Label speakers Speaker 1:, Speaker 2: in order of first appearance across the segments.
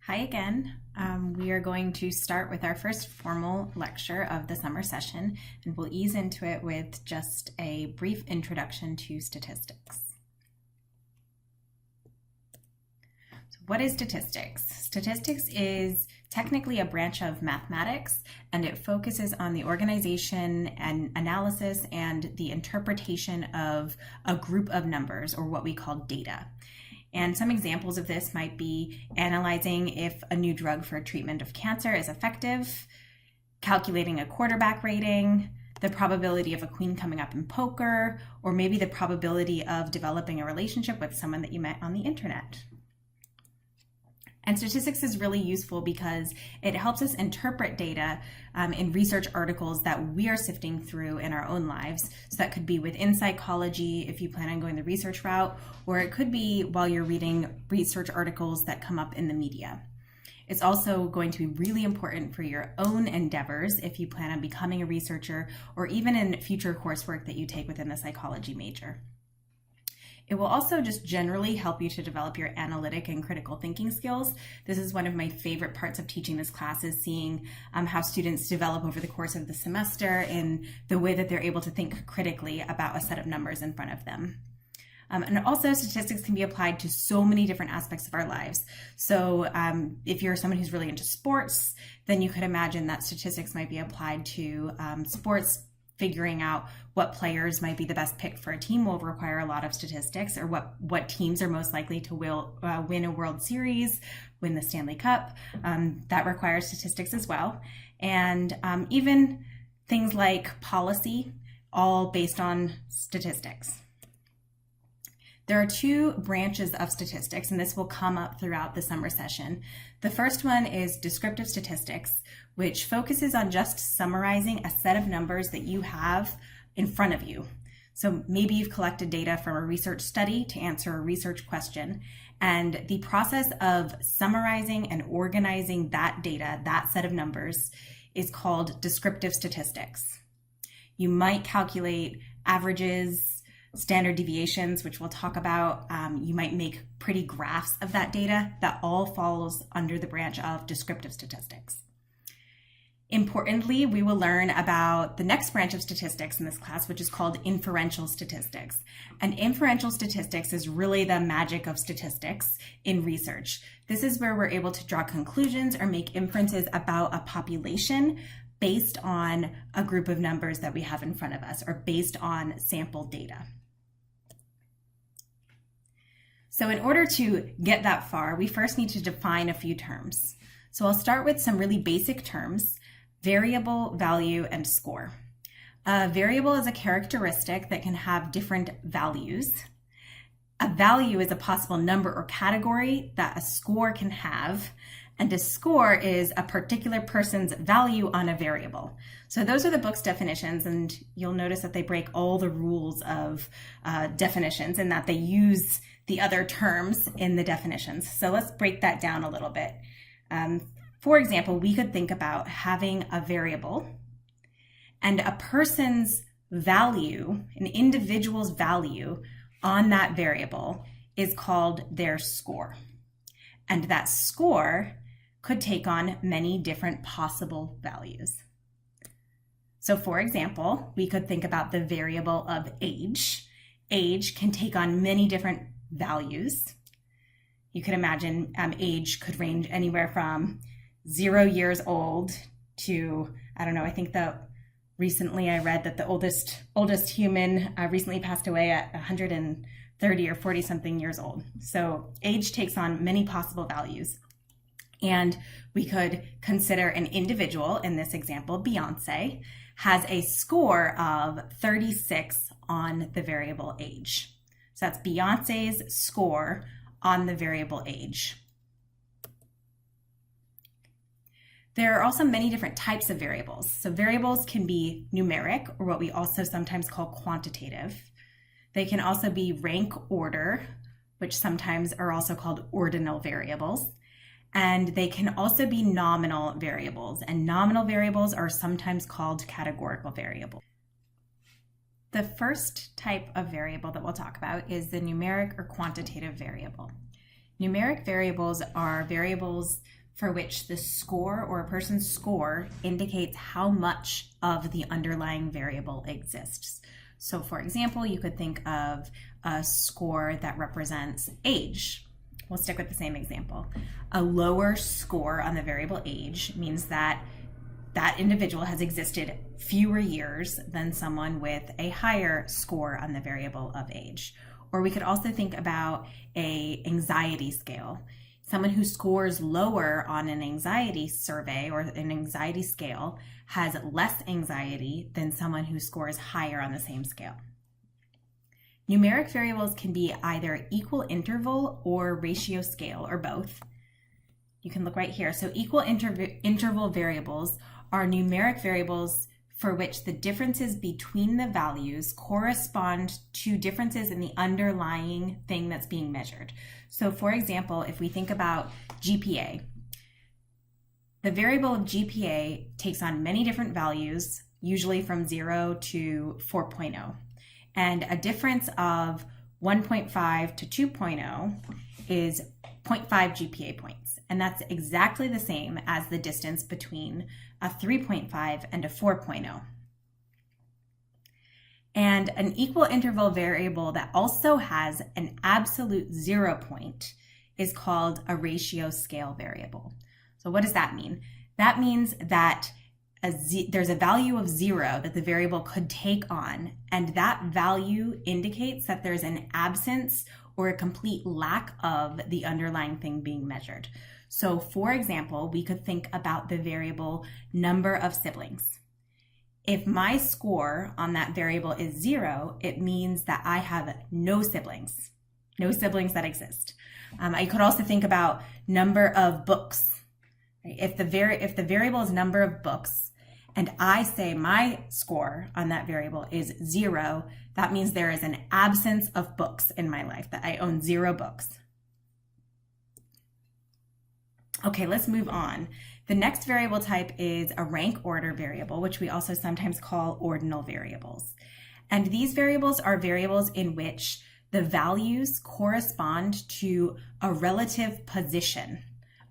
Speaker 1: Hi again. We are going to start with our first formal lecture of the summer session, and we'll ease into it with just a brief introduction to statistics. So what is statistics? Statistics is technically a branch of mathematics, and it focuses on the organization and analysis and the interpretation of a group of numbers, or what we call data. And some examples of this might be analyzing if a new drug for treatment of cancer is effective, calculating a quarterback rating, the probability of a queen coming up in poker, or maybe the probability of developing a relationship with someone that you met on the internet. And statistics is really useful because it helps us interpret data in research articles that we are sifting through in our own lives. So that could be within psychology if you plan on going the research route, or it could be while you're reading research articles that come up in the media. It's also going to be really important for your own endeavors if you plan on becoming a researcher, or even in future coursework that you take within the psychology major. It will also just generally help you to develop your analytic and critical thinking skills. This is one of my favorite parts of teaching this class, is seeing how students develop over the course of the semester in the way that they're able to think critically about a set of numbers in front of them. And also statistics can be applied to so many different aspects of our lives. So if you're someone who's really into sports, then you could imagine that statistics might be applied to sports. Figuring out what players might be the best pick for a team will require a lot of statistics, or what teams are most likely to win a World Series, win the Stanley Cup. That requires statistics as well. And even things like policy, all based on statistics. There are two branches of statistics, and this will come up throughout the summer session. The first one is descriptive statistics, which focuses on just summarizing a set of numbers that you have in front of you. So maybe you've collected data from a research study to answer a research question, and the process of summarizing and organizing that data, that set of numbers, is called descriptive statistics. You might calculate averages, standard deviations, which we'll talk about. You might make pretty graphs of that data. That all falls under the branch of descriptive statistics. Importantly, we will learn about the next branch of statistics in this class, which is called inferential statistics. And inferential statistics is really the magic of statistics in research. This is where we're able to draw conclusions or make inferences about a population based on a group of numbers that we have in front of us, or based on sample data. So in order to get that far, we first need to define a few terms. So I'll start with some really basic terms: variable, value, and score. A variable is a characteristic that can have different values. A value is a possible number or category that a score can have, and a score is a particular person's value on a variable. So those are the book's definitions, and you'll notice that they break all the rules of definitions, and that they use the other terms in the definitions. So let's break that down a little bit. For example, we could think about having a variable, and a person's value, an individual's value on that variable, is called their score. And that score could take on many different possible values. So for example, we could think about the variable of age. Age can take on many different values. You could imagine age could range anywhere from 0 years old to, I don't know, I think recently I read that the oldest human recently passed away at 130 or 40 something years old. So age takes on many possible values. And we could consider an individual, in this example, Beyonce, has a score of 36 on the variable age. So that's Beyonce's score on the variable age. There are also many different types of variables. So variables can be numeric, or what we also sometimes call quantitative. They can also be rank order, which sometimes are also called ordinal variables. And they can also be nominal variables, and nominal variables are sometimes called categorical variables. The first type of variable that we'll talk about is the numeric or quantitative variable. Numeric variables are variables for which the score or a person's score indicates how much of the underlying variable exists. So for example, you could think of a score that represents age. We'll stick with the same example. A lower score on the variable age means that that individual has existed fewer years than someone with a higher score on the variable of age. Or we could also think about an anxiety scale. Someone who scores lower on an anxiety survey or an anxiety scale has less anxiety than someone who scores higher on the same scale. Numeric variables can be either equal interval or ratio scale, or both. You can look right here. So equal interval variables are numeric variables for which the differences between the values correspond to differences in the underlying thing that's being measured. So for example, if we think about GPA, the variable of GPA takes on many different values, usually from 0 to 4.0. And a difference of 1.5 to 2.0 is 0.5 GPA points. And that's exactly the same as the distance between a 3.5 and a 4.0. And an equal interval variable that also has an absolute 0 point is called a ratio scale variable. So what does that mean? That means that there's a value of 0 that the variable could take on, and that value indicates that there's an absence or a complete lack of the underlying thing being measured. So for example, we could think about the variable number of siblings. If my score on that variable is 0, it means that I have no siblings that exist. I could also think about number of books. If the variable is number of books, and I say my score on that variable is 0, that means there is an absence of books in my life, that I own 0 books. Okay, let's move on. The next variable type is a rank order variable, which we also sometimes call ordinal variables. And these variables are variables in which the values correspond to a relative position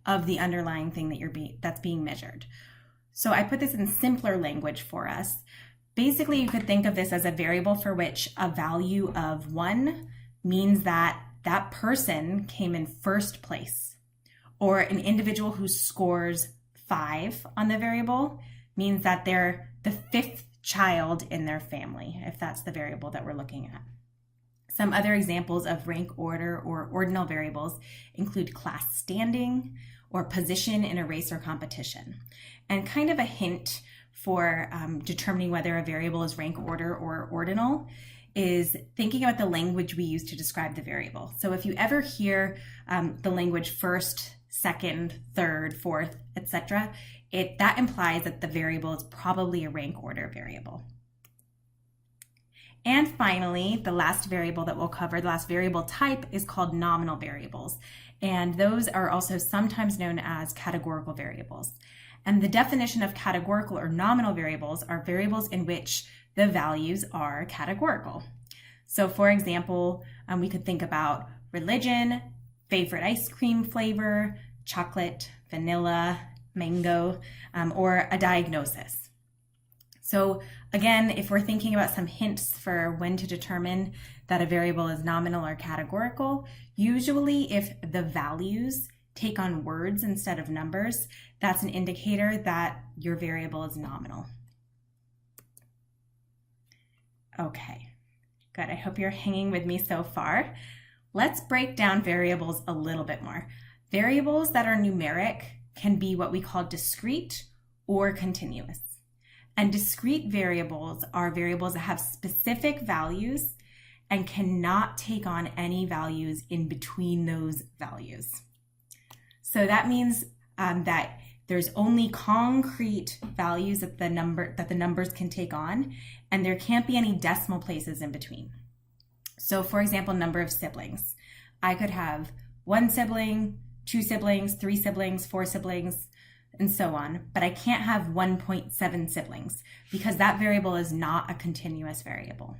Speaker 1: of the underlying thing that's being measured. So I put this in simpler language for us. Basically, you could think of this as a variable for which a value of 1 means that that person came in first place, or an individual who scores 5 on the variable means that they're the 5th child in their family, if that's the variable that we're looking at. Some other examples of rank order or ordinal variables include class standing or position in a race or competition. And kind of a hint for determining whether a variable is rank order or ordinal is thinking about the language we use to describe the variable. So if you ever hear the language first, second, third, fourth, etc., that implies that the variable is probably a rank order variable. And finally, the last variable that we'll cover, the last variable type, is called nominal variables. And those are also sometimes known as categorical variables. And the definition of categorical or nominal variables are variables in which the values are categorical. So for example, we could think about religion, favorite ice cream flavor, chocolate, vanilla, mango, or a diagnosis. So again, if we're thinking about some hints for when to determine that a variable is nominal or categorical, usually if the values take on words instead of numbers, that's an indicator that your variable is nominal. Okay, good. I hope you're hanging with me so far. Let's break down variables a little bit more. Variables that are numeric can be what we call discrete or continuous. And discrete variables are variables that have specific values and cannot take on any values in between those values. So that means that there's only concrete values that the numbers can take on, and there can't be any decimal places in between. So for example, number of siblings. I could have 1 sibling, 2 siblings, 3 siblings, 4 siblings, and so on, but I can't have 1.7 siblings because that variable is not a continuous variable.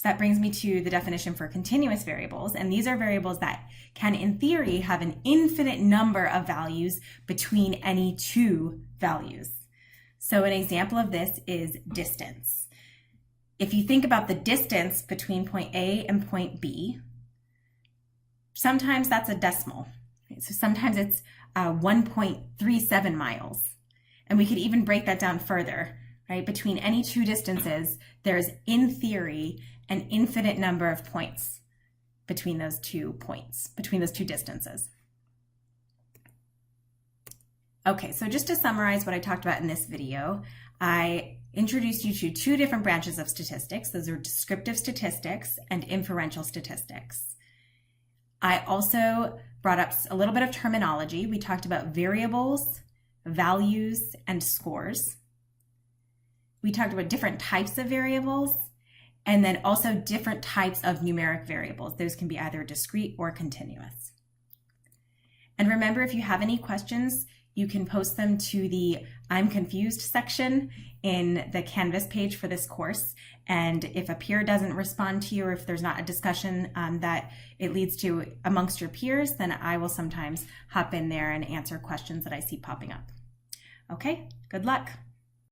Speaker 1: So that brings me to the definition for continuous variables. And these are variables that can, in theory, have an infinite number of values between any two values. So an example of this is distance. If you think about the distance between point A and point B, sometimes that's a decimal. So sometimes it's 1.37 miles. And we could even break that down further, right? Between any two distances, there's, in theory, an infinite number of points between those two distances. Okay, so just to summarize what I talked about in this video, I introduced you to two different branches of statistics. Those are descriptive statistics and inferential statistics. I also brought up a little bit of terminology. We talked about variables, values, and scores. We talked about different types of variables, and then also different types of numeric variables. Those can be either discrete or continuous. And remember, if you have any questions, you can post them to the I'm confused section in the Canvas page for this course. And if a peer doesn't respond to you, or if there's not a discussion that it leads to amongst your peers, then I will sometimes hop in there and answer questions that I see popping up. Okay, good luck.